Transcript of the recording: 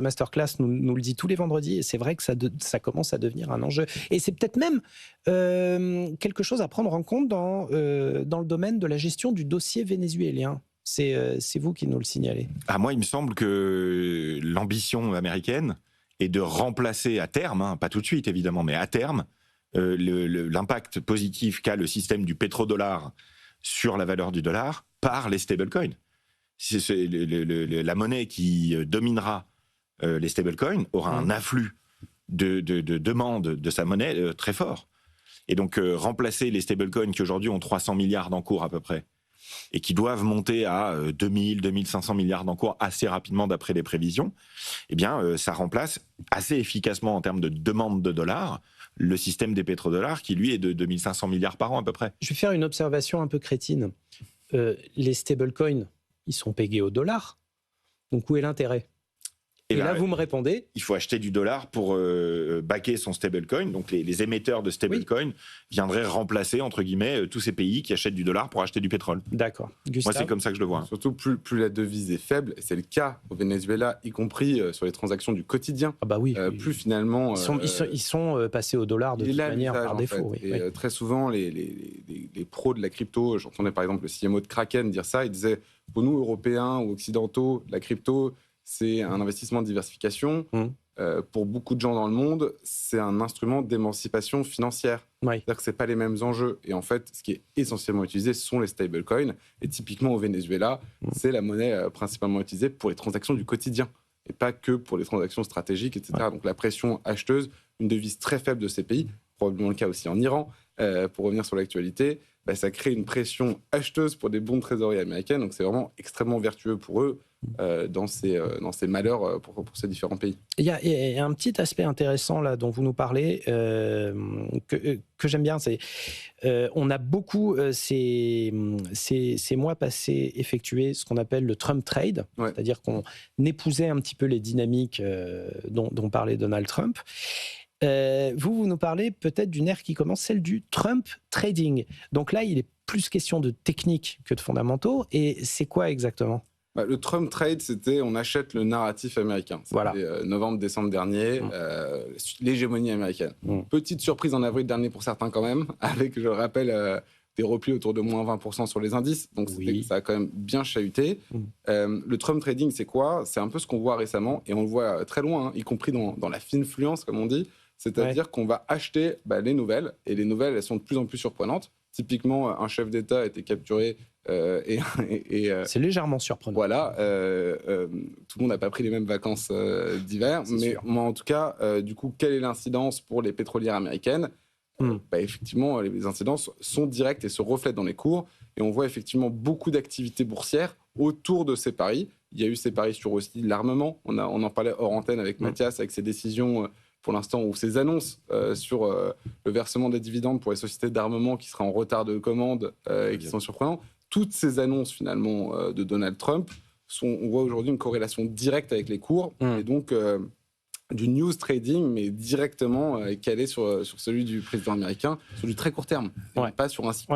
Masterclass nous le dit tous les vendredis, et c'est vrai que ça commence à devenir un enjeu. Et c'est peut-être même quelque chose à prendre en compte dans le domaine de la gestion du dossier vénézuélien. C'est vous qui nous le signalez. Moi, il me semble que l'ambition américaine est de remplacer à terme, pas tout de suite évidemment, mais à terme, l'impact positif qu'a le système du pétrodollar sur la valeur du dollar par les stablecoins. C'est la monnaie qui dominera les stablecoins aura un afflux de demande de sa monnaie très fort. Et donc remplacer les stablecoins qui aujourd'hui ont 300 milliards d'encours à peu près, et qui doivent monter à 2000, 2500 milliards d'encours assez rapidement d'après les prévisions, eh bien, ça remplace assez efficacement en termes de demande de dollars le système des pétrodollars qui, lui, est de 2500 milliards par an à peu près. Je vais faire une observation un peu crétine. Les stablecoins, ils sont payés au dollar, donc où est l'intérêt ? Et là, vous me répondez... Il faut acheter du dollar pour backer son stablecoin. Donc, les émetteurs de stablecoin viendraient remplacer, entre guillemets, tous ces pays qui achètent du dollar pour acheter du pétrole. D'accord. Gustave ? Moi, c'est comme ça que je le vois. Surtout, plus la devise est faible, et c'est le cas au Venezuela, y compris sur les transactions du quotidien. Ah bah oui. Plus finalement... Ils sont passés au dollar de toute manière par défaut. Et très souvent, les pros de la crypto, j'entendais par exemple le CMO de Kraken dire ça, il disait, pour nous, Européens ou Occidentaux, la crypto... c'est un investissement de diversification. Pour beaucoup de gens dans le monde, c'est un instrument d'émancipation financière. C'est-à-dire que ce n'est pas les mêmes enjeux. Et en fait, ce qui est essentiellement utilisé, ce sont les stablecoins. Et typiquement, au Venezuela, c'est la monnaie principalement utilisée pour les transactions du quotidien. Et pas que pour les transactions stratégiques, etc. Donc la pression acheteuse, une devise très faible de ces pays, probablement le cas aussi en Iran, pour revenir sur l'actualité, ça crée une pression acheteuse pour des bons de trésorerie américaines. Donc c'est vraiment extrêmement vertueux pour eux dans ces malheurs pour ces différents pays. Il y a un petit aspect intéressant là dont vous nous parlez que j'aime bien, c'est on a beaucoup ces mois passés effectué ce qu'on appelle le Trump trade, c'est-à-dire qu'on épousait un petit peu les dynamiques dont parlait Donald Trump. Vous nous parlez peut-être d'une ère qui commence, celle du Trump trading. Donc là, il est plus question de technique que de fondamentaux. Et c'est quoi exactement ? Le Trump trade, c'était on achète le narratif américain. C'était novembre-décembre dernier, l'hégémonie américaine. Petite surprise en avril dernier pour certains quand même, avec, je le rappelle, des replis autour de moins 20% sur les indices. Donc ça a quand même bien chahuté. Le Trump trading, c'est quoi ? C'est un peu ce qu'on voit récemment, et on le voit très loin, y compris dans la finfluence, comme on dit. C'est-à-dire qu'on va acheter les nouvelles, et les nouvelles, elles sont de plus en plus surprenantes. Typiquement, un chef d'État a été capturé c'est légèrement surprenant. Voilà, tout le monde n'a pas pris les mêmes vacances d'hiver, mais en tout cas, du coup, quelle est l'incidence pour les pétrolières américaines ? Effectivement, les incidences sont directes et se reflètent dans les cours, et on voit effectivement beaucoup d'activités boursières autour de ces paris. Il y a eu ces paris sur aussi l'armement, on en parlait hors antenne avec Mathias, avec ses décisions pour l'instant, ou ces annonces sur le versement des dividendes pour les sociétés d'armement qui seraient en retard de commande et qui sont surprenantes. Toutes ces annonces, finalement, de Donald Trump, on voit aujourd'hui une corrélation directe avec les cours, et donc du news trading, mais directement calé sur celui du président américain, sur du très court terme, et pas sur un cycle.